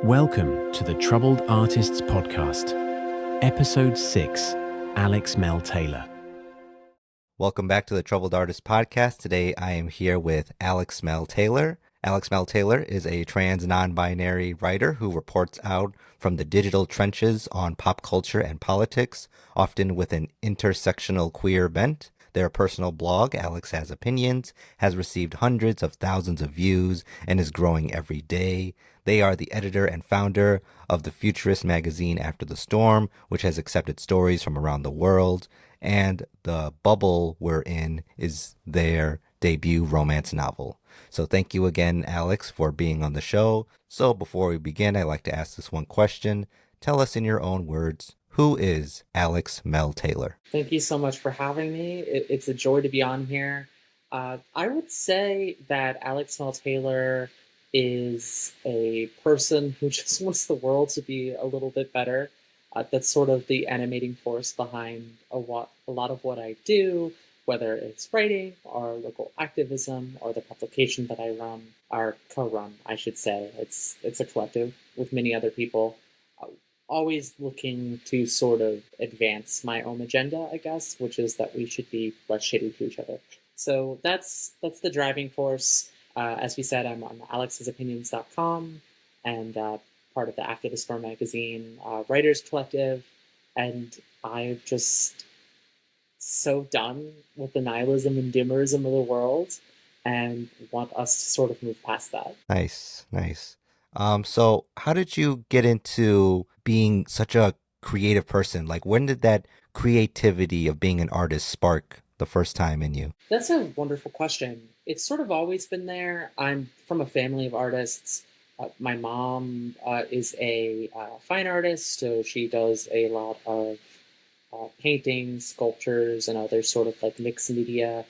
Welcome to the Troubled Artists Podcast, Episode 6, Alex Mell-Taylor. Welcome back to the Troubled Artists Podcast. Today I am here with Alex Mell-Taylor. Alex Mell-Taylor is a trans non-binary writer who reports out from the digital trenches on pop culture and politics, often with an intersectional queer bent. Their personal blog, Alex Has Opinions, has received hundreds of thousands of views and is growing every day. They are the editor and founder of the futurist magazine After the Storm, which has accepted stories from around the world. And The Bubble We're In is their debut romance novel. So thank you again, Alex, for being on the show. So before we begin, I like to ask this one question. Tell us in your own words, who is Alex Mell-Taylor? Thank you so much for having me. It's a joy to be on here. I would say that Alex Mell-Taylor is a person who just wants the world to be a little bit better. That's sort of the animating force behind a lot of what I do, whether it's writing or local activism or the publication that I run, or co-run, I should say. It's a collective with many other people. Always looking to sort of advance my own agenda, I guess, which is that we should be less shitty to each other. So that's the driving force. As we said, I'm on alexsopinions.com and part of the After the Storm magazine writers collective, and I'm just so done with the nihilism and doomerism of the world and want us to sort of move past that. Nice. So how did you get into being such a creative person? Like, when did that creativity of being an artist spark the first time in you? That's a wonderful question. It's sort of always been there. I'm from a family of artists. My mom is a fine artist, so she does a lot of paintings, sculptures, and other sort of like mixed media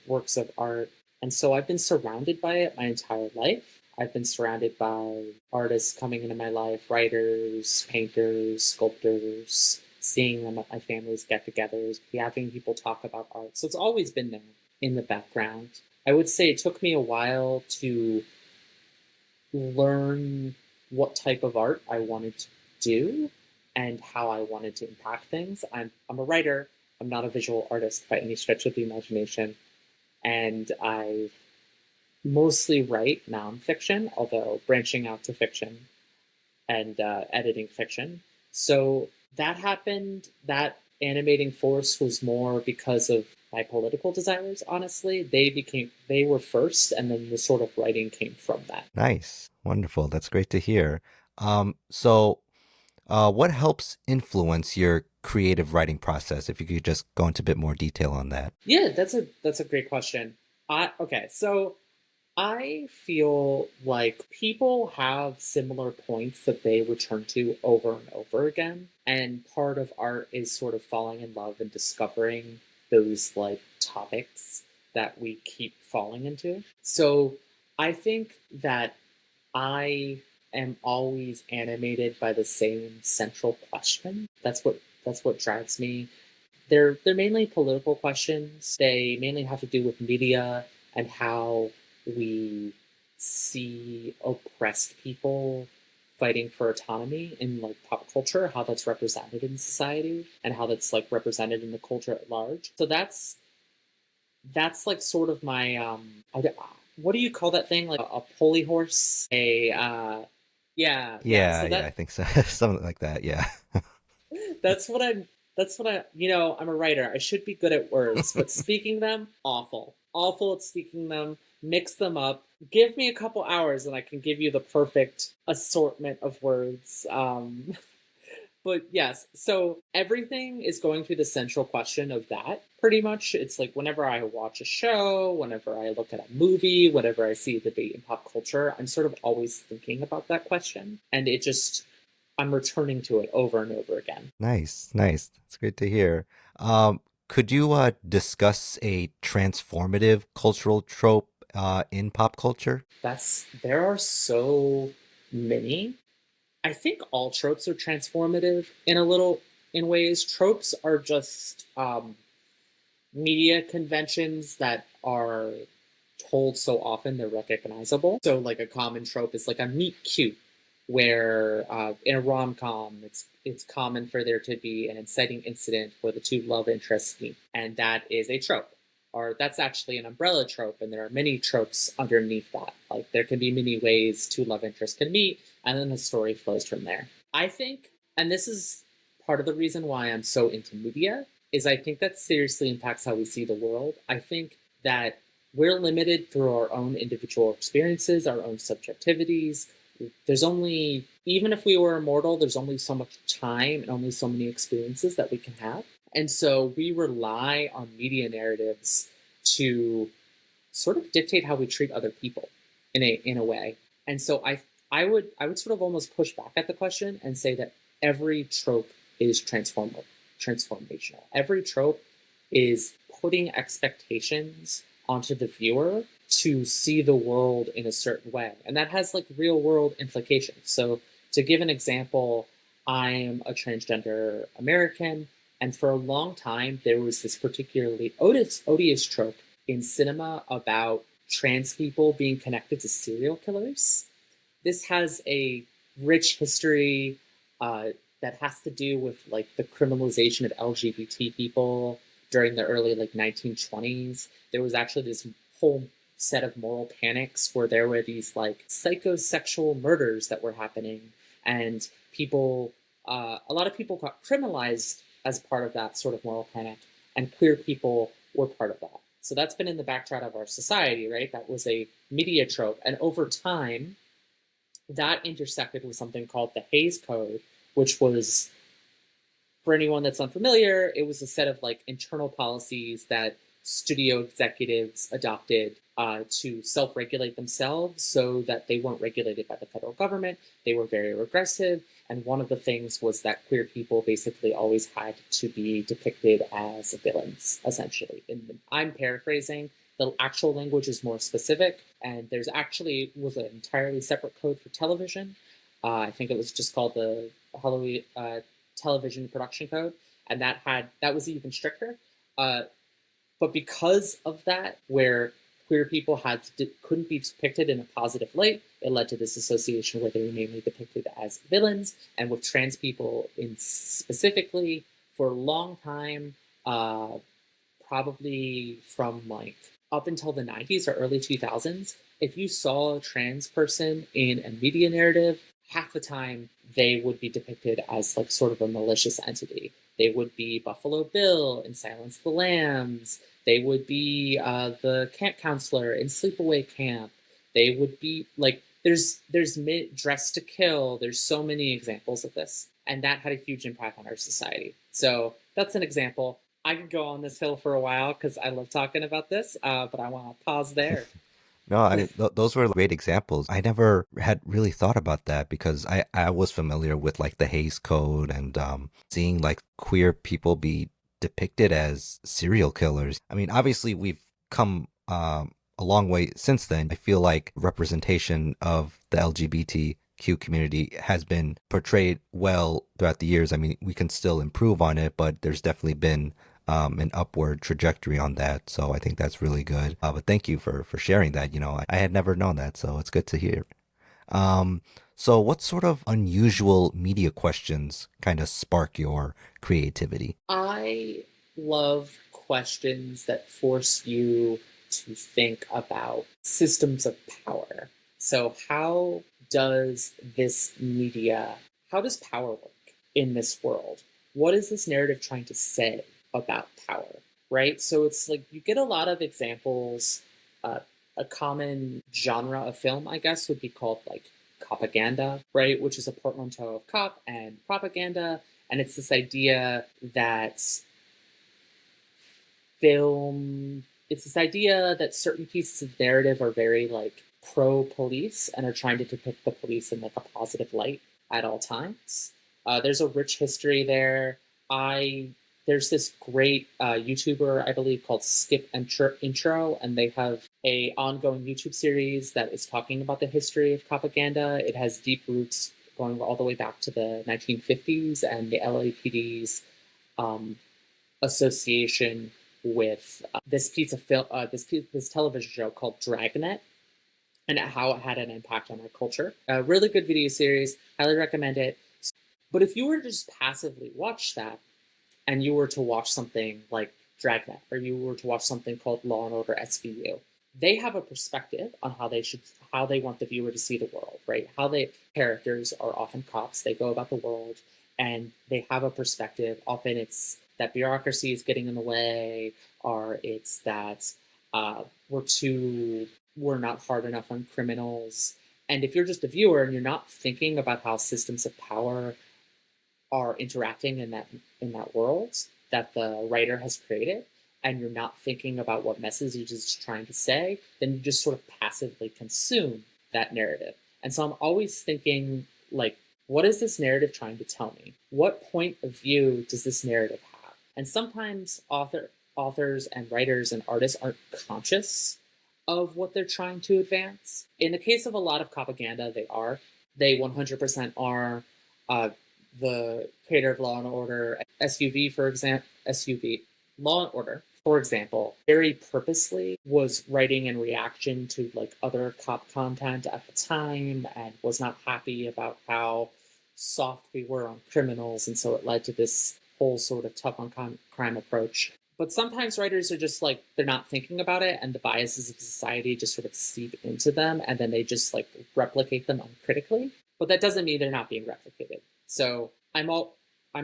works of art. And so I've been surrounded by it my entire life. I've been surrounded by artists coming into my life, writers, painters, sculptors, seeing them at my family's get-togethers, having people talk about art. So it's always been there in the background. I would say it took me a while to learn what type of art I wanted to do and how I wanted to impact things. I'm a writer. I'm not a visual artist by any stretch of the imagination. And I mostly write nonfiction, although branching out to fiction and editing fiction. So that happened. That animating force was more because of my political desires, honestly. They were first, and then the sort of writing came from that. Nice. Wonderful. That's great to hear. So what helps influence your creative writing process? If you could just go into a bit more detail on that. Yeah, that's a great question. So I feel like people have similar points that they return to over and over again. And part of art is sort of falling in love and discovering those like topics that we keep falling into. So I think that I am always animated by the same central question. That's what drives me. They're mainly political questions. They mainly have to do with media and how we see oppressed people fighting for autonomy in like pop culture, how that's represented in society and how that's like represented in the culture at large. So that's like sort of my what do you call that thing, like a pulley horse, so Yeah, I think so. Something like that. Yeah. that's what I'm a writer. I should be good at words, but speaking them, awful at speaking them. Mix them up. Give me a couple hours and I can give you the perfect assortment of words. But yes, so everything is going through the central question of that, pretty much. It's like whenever I watch a show, whenever I look at a movie, whenever I see a debate in pop culture, I'm sort of always thinking about that question. And I'm returning to it over and over again. Nice. That's great to hear. Could you discuss a transformative cultural trope in pop culture? There are so many. I think all tropes are transformative in ways. Tropes are just media conventions that are told so often they're recognizable. So like a common trope is like a meet cute where in a rom-com it's common for there to be an inciting incident where the two love interests meet, and that is a trope, or that's actually an umbrella trope, and there are many tropes underneath that. Like there can be many ways two love interests can meet, and then the story flows from there. I think, and this is part of the reason why I'm so into media, is I think that seriously impacts how we see the world. I think that we're limited through our own individual experiences, our own subjectivities. There's only, even if we were immortal, there's only so much time and only so many experiences that we can have. And so we rely on media narratives to sort of dictate how we treat other people in a way. And so I would sort of almost push back at the question and say that every trope is transformational. Every trope is putting expectations onto the viewer to see the world in a certain way. And that has like real world implications. So to give an example, I'm a transgender American, and for a long time there was this particularly odious trope in cinema about trans people being connected to serial killers. This has a rich history that has to do with like the criminalization of LGBT people during the early like 1920s. There was actually this whole set of moral panics where there were these like psychosexual murders that were happening, and people, a lot of people got criminalized as part of that sort of moral panic, and queer people were part of that. So that's been in the backdrop of our society, right? That was a media trope, and over time, that intersected with something called the Hays Code, which was, for anyone that's unfamiliar, it was a set of like internal policies that studio executives adopted to self-regulate themselves so that they weren't regulated by the federal government. They were very regressive, and one of the things was that queer people basically always had to be depicted as villains, essentially. And I'm paraphrasing. The actual language is more specific, and there's actually was an entirely separate code for television. I think it was just called the Halloween Television Production Code, and that was even stricter. But because of that, where queer people couldn't be depicted in a positive light, it led to this association where they were mainly depicted as villains, and with trans people in specifically for a long time, probably from like up until the 90s or early 2000s, if you saw a trans person in a media narrative, half the time they would be depicted as like sort of a malicious entity. They would be Buffalo Bill in Silence of the Lambs. They would be the camp counselor in Sleepaway Camp. They would be like there's Dressed to Kill. There's so many examples of this, and that had a huge impact on our society. So that's an example. I could go on this hill for a while because I love talking about this, but I want to pause there. No, I mean, those were great examples. I never had really thought about that because I was familiar with like the Hays Code and seeing like queer people be depicted as serial killers. I mean, obviously we've come a long way since then. I feel like representation of the LGBTQ community has been portrayed well throughout the years. I mean, we can still improve on it, but there's definitely been an upward trajectory on that. So I think that's really good. But thank you for sharing that. You know, I had never known that, so it's good to hear. Um, so what sort of unusual media questions kind of spark your creativity? I love questions that force you to think about systems of power. So, does this media, how does power work in this world? What is this narrative trying to say about power, right? So it's like you get a lot of examples. A common genre of film, I guess, would be called like propaganda, right? Which is a portmanteau of cop and propaganda. And it's this idea that it's this idea that certain pieces of narrative are very like pro police and are trying to depict the police in like a positive light at all times. There's a rich history there. There's this great YouTuber, I believe, called Skip Intro, and they have a ongoing YouTube series that is talking about the history of propaganda. It has deep roots going all the way back to the 1950s and the LAPD's association with this piece of film, this television show called Dragnet, and how it had an impact on our culture. A really good video series, highly recommend it. But if you were to just passively watch that, and you were to watch something like Dragnet, or you were to watch something called Law and Order SVU, they have a perspective on how they want the viewer to see the world, right? How they characters are often cops, they go about the world, and they have a perspective. Often it's that bureaucracy is getting in the way, or it's that we're not hard enough on criminals. And if you're just a viewer and you're not thinking about how systems of power are interacting in that world that the writer has created, and you're not thinking about what message it's trying to say, then you just sort of passively consume that narrative. And so I'm always thinking, like, what is this narrative trying to tell me? What point of view does this narrative have? And sometimes authors and writers and artists aren't conscious of what they're trying to advance. In the case of a lot of propaganda, they are. They 100% are. The creator of Law and Order, SUV, for example, SUV, Law and Order, for example, very purposely was writing in reaction to like other cop content at the time and was not happy about how soft we were on criminals, and so it led to this whole sort of tough on crime approach. But sometimes writers are just like, they're not thinking about it, and the biases of society just sort of seep into them, and then they just like replicate them uncritically. But that doesn't mean they're not being replicated. So I'm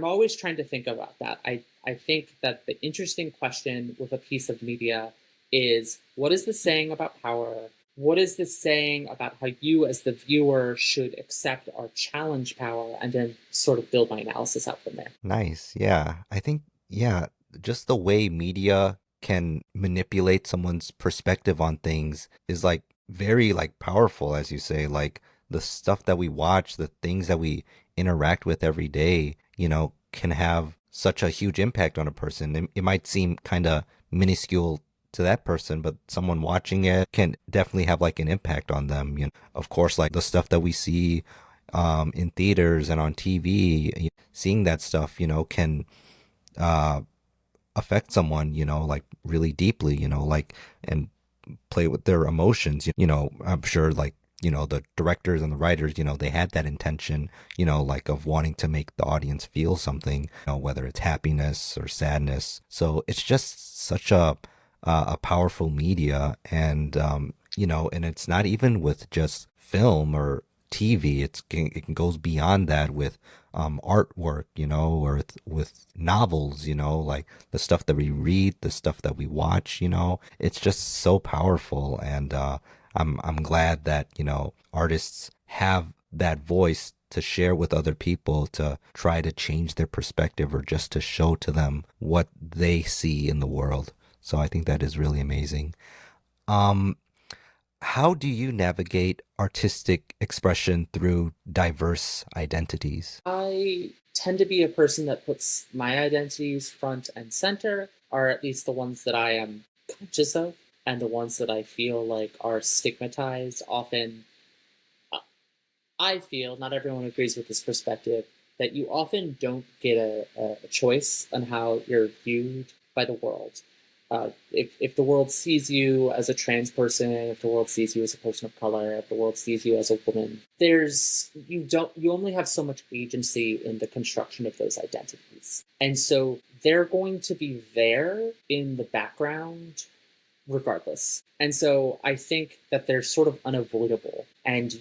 always trying to think about that. I think that the interesting question with a piece of media is, what is this saying about power? What is this saying about how you as the viewer should accept or challenge power, and then sort of build my analysis out from there. Nice. Yeah. I think, yeah, just the way media can manipulate someone's perspective on things is like very like powerful, as you say. Like the stuff that we watch, the things that we interact with every day, can have such a huge impact on a person. It might seem kind of minuscule to that person, but someone watching it can definitely have like an impact on them. Of course, like the stuff that we see in theaters and on TV, seeing that stuff, can uh, affect someone, like really deeply, like, and play with their emotions. I'm sure like, the directors and the writers, they had that intention, like of wanting to make the audience feel something, whether it's happiness or sadness. So it's just such a powerful media. And, and it's not even with just film or TV. It goes beyond that with artwork, or with novels, like the stuff that we read, the stuff that we watch. It's just so powerful. And I'm glad that artists have that voice to share with other people, to try to change their perspective or just to show to them what they see in the world. So I think that is really amazing. Um, how do you navigate artistic expression through diverse identities? I tend to be a person that puts my identities front and center, or at least the ones that I am conscious of, and the ones that I feel like are stigmatized. Often, uh, I feel, not everyone agrees with this perspective, that you often don't get a choice on how you're viewed by the world. If the world sees you as a trans person, if the world sees you as a person of color, if the world sees you as a woman, you only have so much agency in the construction of those identities. And so they're going to be there in the background regardless. And so I think that they're sort of unavoidable. And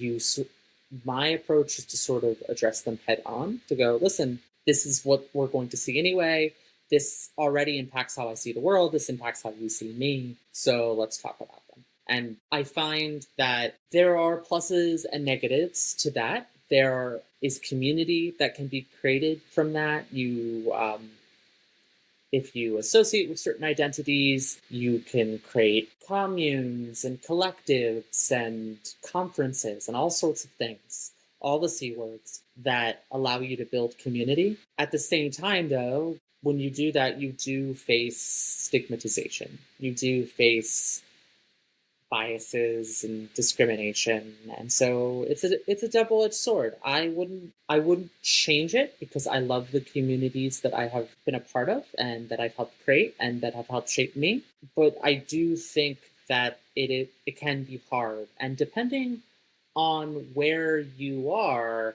my approach is to sort of address them head on, to go, listen, this is what we're going to see anyway. This already impacts how I see the world. This impacts how you see me. So let's talk about them. And I find that there are pluses and negatives to that. There is community that can be created from that. If you associate with certain identities, you can create communes and collectives and conferences and all sorts of things, all the C words, that allow you to build community. At the same time, though, when you do that, you do face stigmatization. You do face biases and discrimination, and so it's a double-edged sword. I wouldn't change it, because I love the communities that I have been a part of and that I've helped create and that have helped shape me. But I do think that it can be hard. And depending on where you are,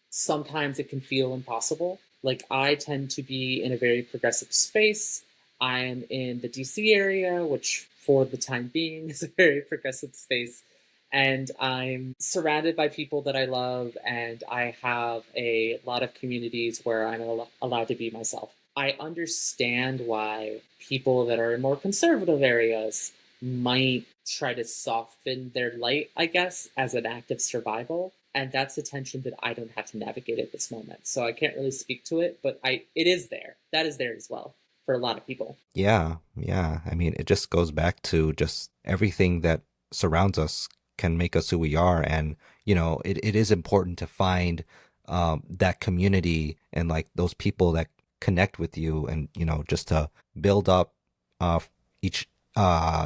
sometimes it can feel impossible. Like, I tend to be in a very progressive space. I am in the DC area, which for the time being is a very progressive space. And I'm surrounded by people that I love, and I have a lot of communities where I'm allowed to be myself. I understand why people that are in more conservative areas might try to soften their light, I guess, as an act of survival. And that's a tension that I don't have to navigate at this moment. So I can't really speak to it, but it is there. That is there as well for a lot of people. Yeah, yeah. I mean, it just goes back to just everything that surrounds us can make us who we are. And, it is important to find that community and like those people that connect with you and, just to build up uh, each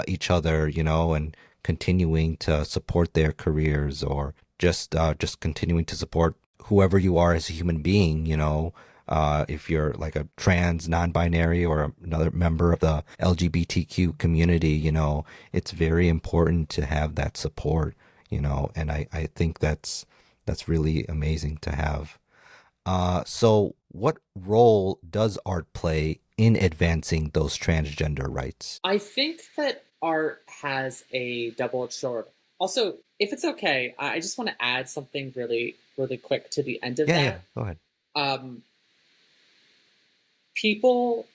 each other, and continuing to support their careers or just continuing to support whoever you are as a human being, if you're like a trans, non-binary, or another member of the LGBTQ community, it's very important to have that support, and I think that's really amazing to have. So what role does art play in advancing those transgender rights? I think that art has a double-edged sword. Also, if it's okay, I just want to add something really, really quick to the end of Yeah, yeah, that. go ahead. Um, People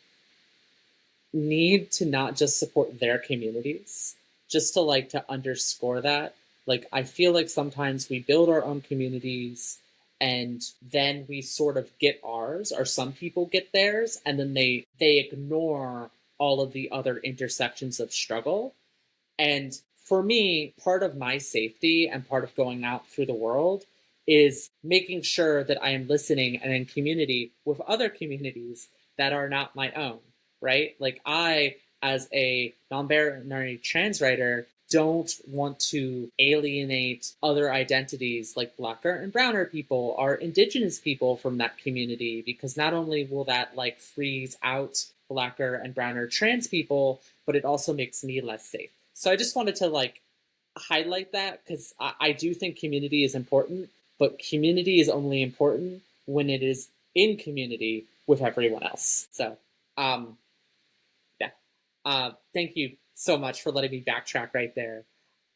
need to not just support their communities, just to underscore that. Like, I feel like sometimes we build our own communities and then we sort of get ours, or some people get theirs, and then they ignore all of the other intersections of struggle. And for me, part of my safety and part of going out through the world is making sure that I am listening and in community with other communities that are not my own, right? Like, I, as a non binary trans writer, don't want to alienate other identities like Blacker and Browner people or Indigenous people from that community, because not only will that freeze out Blacker and Browner trans people, but it also makes me less safe. So I just wanted to highlight that, because I do think community is important, but community is only important when it is in community with everyone else. So, yeah. Thank you so much for letting me backtrack right there.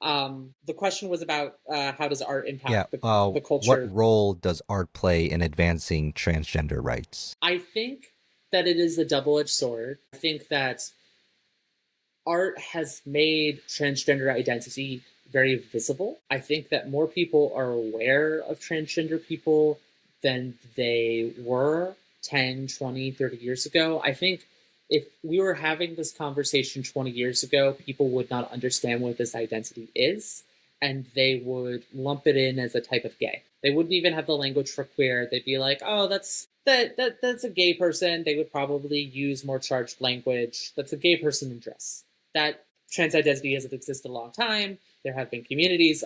The question was about how does art Yeah. impact the What culture. role does art play in advancing transgender rights? I think that it is a double-edged sword. I think that art has made transgender identity very visible. I think that more people are aware of transgender people than they were 10, 20, 30 years ago. I think if we were having this conversation 20 years ago, people would not understand what this identity is, and they would lump it in as a type of gay. They wouldn't even have the language for queer. They'd be like, "Oh, that's a gay person." They would probably use more charged language. That's a gay person in dress. That trans identity has existed a long time. There have been communities.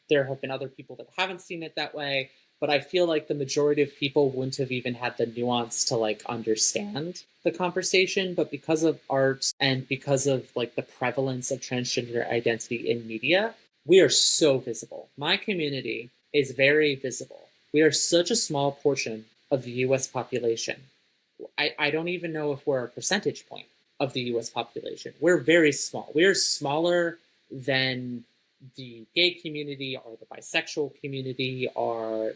There have been other people that haven't seen it that way. But I feel like the majority of people wouldn't have even had the nuance to understand the conversation. But because of art and because of the prevalence of transgender identity in media, we are so visible. My community is very visible. We are such a small portion of the US population. I don't even know if we're a percentage point of the US population. We're very small. We're smaller than the gay community or the bisexual community or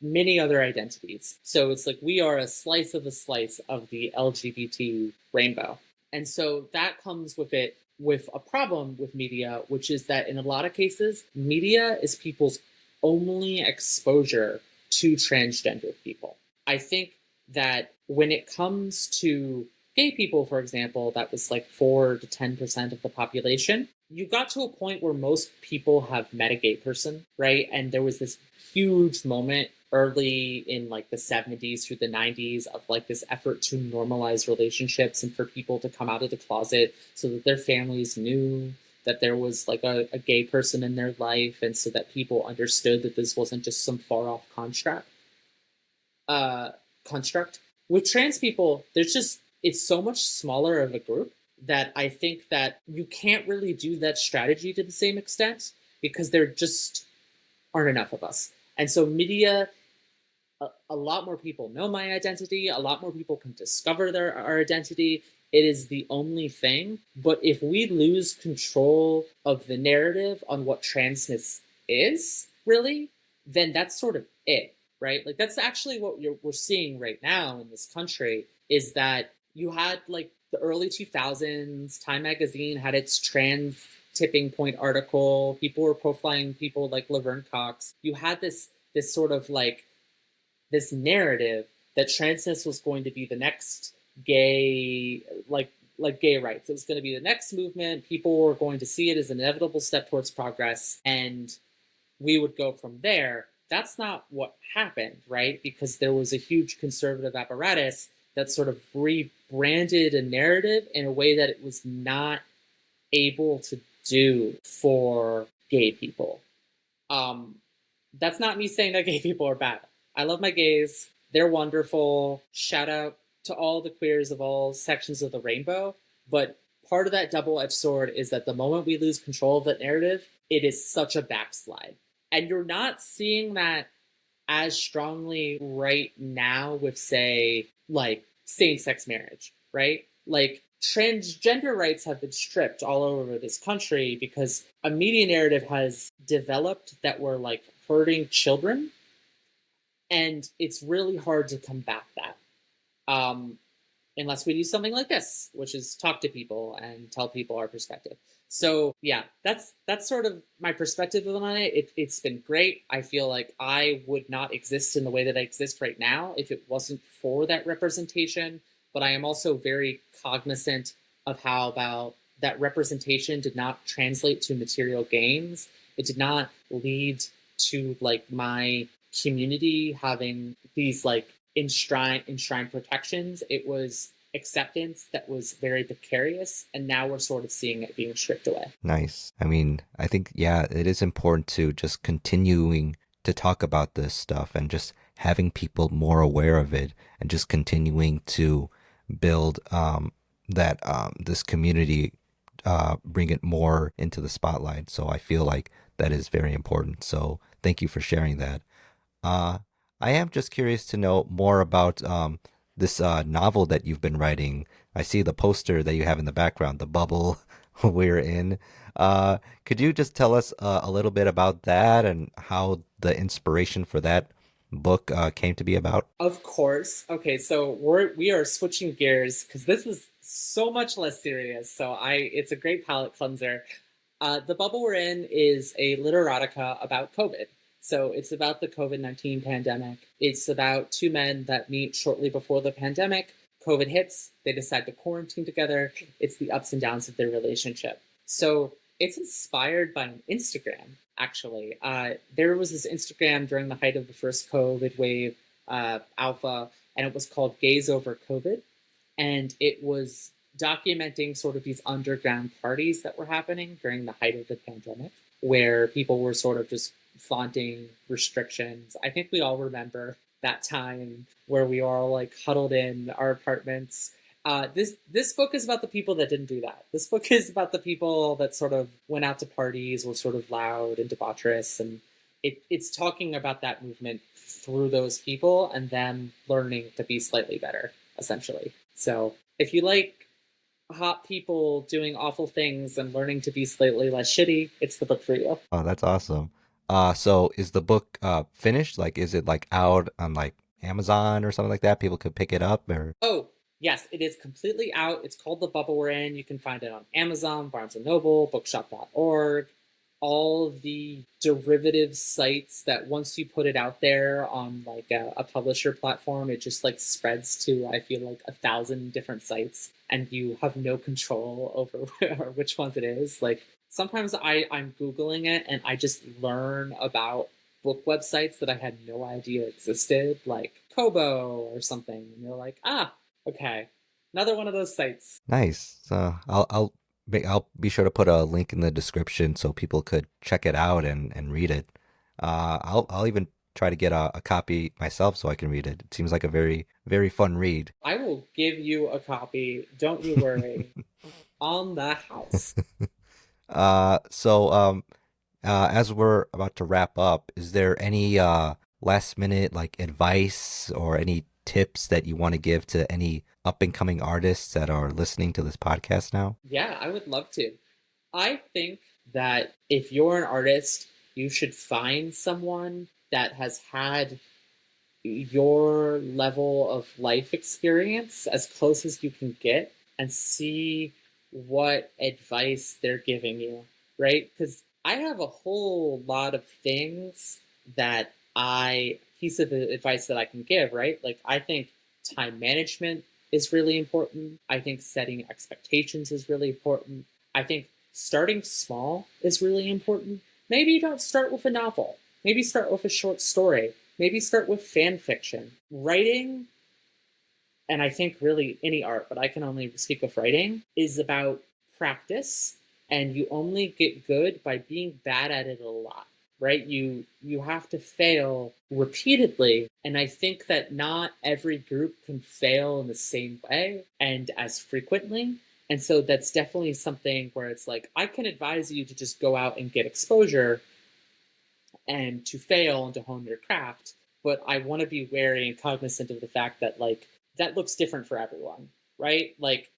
many other identities. So it's like we are a slice of the LGBT rainbow. And so that comes with it with a problem with media, which is that in a lot of cases, media is people's only exposure to transgender people. I think that when it comes to gay people, for example, that was 4 to 10% of the population. You got to a point where most people have met a gay person, right? And there was this huge moment early in the 70s through the 90s of this effort to normalize relationships and for people to come out of the closet so that their families knew that there was a gay person in their life, and so that people understood that this wasn't just some far off construct. With trans people, it's so much smaller of a group that I think that you can't really do that strategy to the same extent because there just aren't enough of us. And so media, a lot more people know my identity, a lot more people can discover our identity. It is the only thing. But if we lose control of the narrative on what transness is, really, then that's sort of it, right? Like that's actually what we're seeing right now in this country is that you had like the early 2000s, Time Magazine had its trans tipping point article. People were profiling people like Laverne Cox. You had this sort of like this narrative that transness was going to be the next gay like gay rights. It was going to be the next movement. People were going to see it as an inevitable step towards progress, and we would go from there. That's not what happened, right? Because there was a huge conservative apparatus that sort of rebranded a narrative in a way that it was not able to do for gay people. Um, that's not me saying that gay people are bad. I love my gays. They're wonderful. Shout out to all the queers of all sections of the rainbow. But part of that double-edged sword is that the moment we lose control of that narrative, it is such a backslide. And you're not seeing that as strongly right now with, say, like same-sex marriage, right? Like transgender rights have been stripped all over this country because a media narrative has developed that we're like hurting children, and it's really hard to combat that unless we do something like this, which is talk to people and tell people our perspective. So yeah, that's sort of my perspective on it. It's been great. I feel like I would not exist in the way that I exist right now if it wasn't for that representation. But I am also very cognizant of how about that representation did not translate to material gains. It did not lead to like my community having these like enshrined protections. It was acceptance that was very precarious, and now we're sort of seeing it being stripped away. Nice. I mean, I think, yeah, it is important to just continuing to talk about this stuff and just having people more aware of it and just continuing to build that this community, bring it more into the spotlight. So I feel like that is very important. So thank you for sharing that. Uh, I am just curious to know more about this novel that you've been writing. I see the poster that you have in the background, the bubble we're in. Could you just tell us a little bit about that and how the inspiration for that book came to be about? Of course. Okay, so we are switching gears because this is so much less serious. So it's a great palate cleanser. The bubble we're in is a literotica about COVID. So it's about the COVID-19 pandemic. It's about two men that meet shortly before the pandemic. COVID hits, they decide to quarantine together. It's the ups and downs of their relationship. So it's inspired by an Instagram, actually. There was this Instagram during the height of the first COVID wave, alpha, and it was called Gays Over COVID. And it was documenting sort of these underground parties that were happening during the height of the pandemic, where people were sort of just flaunting restrictions. I think we all remember that time where we were all like huddled in our apartments. This book is about the people that didn't do that. This book is about the people that sort of went out to parties, were sort of loud and debaucherous, and it's talking about that movement through those people and them learning to be slightly better, essentially. So if you like hot people doing awful things and learning to be slightly less shitty, it's the book for you. Oh, that's awesome. So is the book finished? Like, is it like out on like Amazon or something like that? People could pick it up or? Oh, yes, it is completely out. It's called The Bubble We're In. You can find it on Amazon, Barnes& and Noble, bookshop.org, all the derivative sites that once you put it out there on like a publisher platform, it just like spreads to, I feel like 1,000 different sites and you have no control over which ones it is. Like sometimes I'm Googling it and I just learn about book websites that I had no idea existed, like Kobo or something. And you're like, okay, another one of those sites. Nice. So I'll be sure to put a link in the description so people could check it out and read it. I'll even try to get a copy myself so I can read it. It seems like a very, very fun read. I will give you a copy. Don't you worry. on the house. As we're about to wrap up, is there any last minute like advice or any tips that you want to give to any up and coming artists that are listening to this podcast now? Yeah, I would love to. I think that if you're an artist, you should find someone that has had your level of life experience as close as you can get and see what advice they're giving you, right? Because I have a whole lot of things that piece of advice that I can give, right? Like, I think time management is really important. I think setting expectations is really important. I think starting small is really important. Maybe you don't start with a novel. Maybe start with a short story. Maybe start with fan fiction. Writing, and I think really any art, but I can only speak of writing, is about practice, and you only get good by being bad at it a lot, right? You have to fail repeatedly, and I think that not every group can fail in the same way and as frequently. And so that's definitely something where it's like, I can advise you to just go out and get exposure and to fail and to hone your craft. But I want to be wary and cognizant of the fact that, like, that looks different for everyone, right? Like,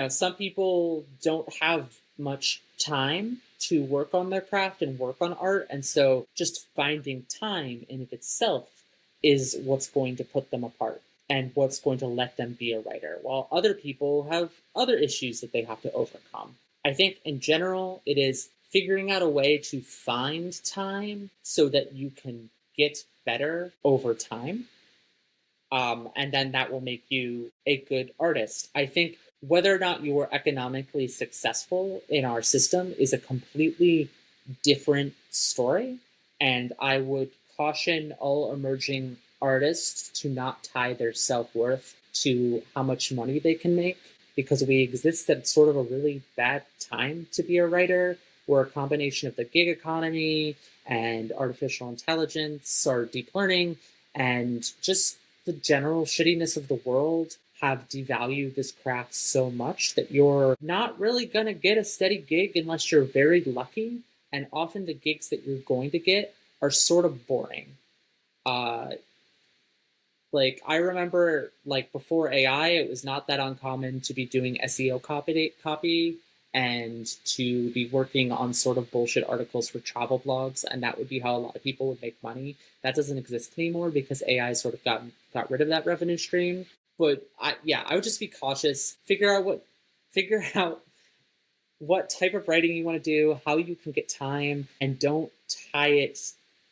some people don't have much time to work on their craft and work on art. And so just finding time in of itself is what's going to put them apart and what's going to let them be a writer, while other people have other issues that they have to overcome. I think in general, it is figuring out a way to find time so that you can get better over time. And then that will make you a good artist. I think whether or not you are economically successful in our system is a completely different story. And I would caution all emerging artists to not tie their self-worth to how much money they can make, because we exist at sort of a really bad time to be a writer. We're a combination of the gig economy and artificial intelligence or deep learning and just the general shittiness of the world have devalued this craft so much that you're not really going to get a steady gig unless you're very lucky. And often the gigs that you're going to get are sort of boring. Like, I remember, like, before AI, it was not that uncommon to be doing SEO copy and to be working on sort of bullshit articles for travel blogs, and that would be how a lot of people would make money. That doesn't exist anymore because AI sort of got rid of that revenue stream. But I would just be cautious. Figure out what type of writing you want to do, how you can get time, and don't tie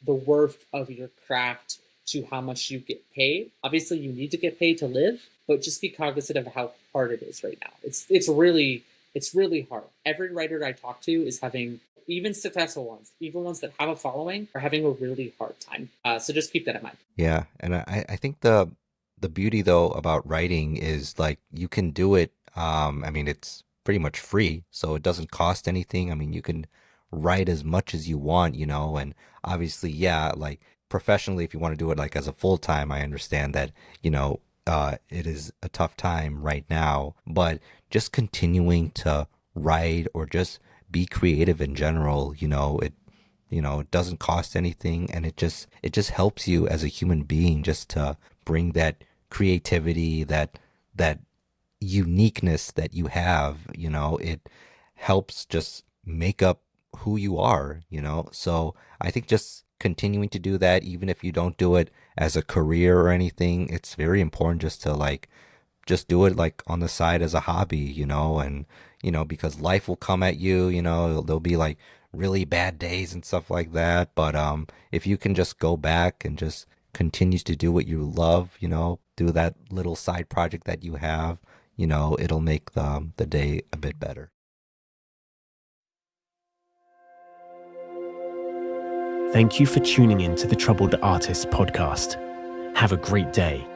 the worth of your craft to how much you get paid. Obviously, you need to get paid to live, but just be cognizant of how hard it is right now. It's really hard. Every writer I talk to is having, even successful ones, even ones that have a following, are having a really hard time. So just keep that in mind. Yeah, and I think the beauty though about writing is like you can do it. I mean, it's pretty much free, so it doesn't cost anything. I mean, you can write as much as you want, and obviously, yeah, like professionally, if you want to do it like as a full time, I understand that, it is a tough time right now, but just continuing to write or just be creative in general, it doesn't cost anything, and it just helps you as a human being just to bring that creativity, that uniqueness that you have, it helps just make up who you are, so I think just continuing to do that, even if you don't do it as a career or anything, it's very important just to like just do it like on the side as a hobby, and because life will come at you, there'll be like really bad days and stuff like that, but if you can just go back and just continue to do what you love, do that little side project that you have, it'll make the day a bit better. Thank you for tuning in to the Troubled Artists podcast. Have a great day.